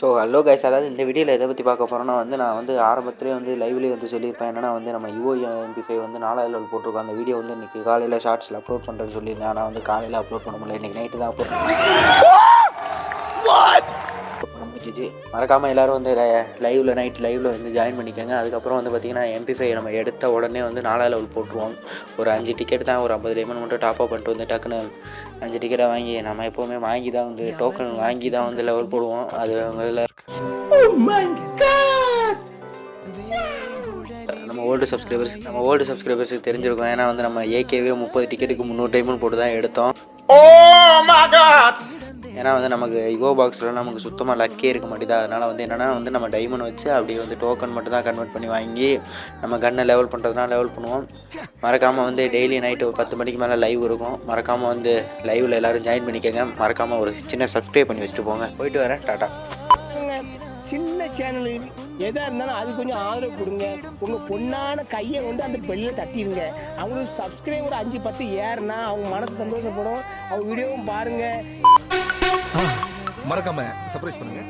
So hello guys, அதாவது இந்த வீடியோவில் எதை பற்றி பார்க்க போகிறோன்னா வந்து நான் வந்து ஆரம்பத்திலே வந்து லைவ்லேயே வந்து சொல்லியிருப்பேன். என்னன்னா வந்து நம்ம யுஓ MP5 வந்து 4000 லெவல் போட்டிருக்கோம். அந்த வீடியோ வந்து இன்றைக்கி காலையில் ஷார்ட்ஸில் அப்லோட் பண்ணுறேன்னு சொல்லியிருந்தேன். ஆனால் வந்து காலையில் அப்லோட் பண்ண முடியல, இன்றைக்கி நைட்டு தான் அப்லோட் முடிஞ்சிச்சு. மறக்காமல் எல்லோரும் வந்து லைவில் வந்து ஜாயின் பண்ணிக்கோங்க. அதுக்கப்புறம் வந்து பார்த்திங்கன்னா MP5 நம்ம எடுத்த உடனே வந்து 4000 லெவல் போட்டுருவோம். ஒரு 5 டிக்கெட் தான், ஒரு 50 டைமண்ட் மட்டும் டாப் அப் பண்ணிட்டு வந்து டக்குன்னு 5 டிக்கெட்டை வாங்கி நம்ம எப்போவுமே வாங்கி தான் வந்து டோக்கன் வாங்கி தான் வந்து லெவல் போடுவோம். அது முதல்ல நம்ம ஓல்டு சப்ஸ்கிரைபர்ஸுக்கு தெரிஞ்சிருக்கும். ஏன்னா வந்து நம்ம ஏகேவே 30 டிக்கெட்டுக்கு 300 டைமண்ட் போட்டு தான் எடுத்தோம். ஏன்னா வந்து நமக்கு இவோ பாக்ஸில் நமக்கு சுத்தமாக லக்கே இருக்க மாட்டேது. அதனால் வந்து என்னென்னா வந்து நம்ம டைமண்ட் வச்சு அப்படியே வந்து டோக்கன் மட்டும் தான் கன்வெர்ட் பண்ணி வாங்கி நம்ம கன்னை லெவல் பண்ணுறதுனா லெவல் பண்ணுவோம். மறக்காமல் வந்து டெய்லி நைட்டு 10 மணிக்கு மேலே லைவ் இருக்கும். மறக்காமல் வந்து லைவில் எல்லோரும் ஜாயின் பண்ணிக்கோங்க. மறக்காமல் ஒரு சின்ன சப்ஸ்கிரைப் பண்ணி வச்சுட்டு போங்க. போயிட்டு வரேன், டாட்டா. சின்ன சேனல் எதாக இருந்தாலும் அது கொஞ்சம் ஆதரவு கொடுங்க. உங்கள் பொண்ணான கையை கொண்டு அந்த பெல்லில் தட்டிடுங்க. அவங்களுக்கு சப்ஸ்கிரைபர் 5-10 ஏறுனா அவங்க மனசு சந்தோஷப்படும். அவங்க வீடியோவும் பாருங்கள். மறக்காம சர்ப்ரைஸ் பண்ணுங்க.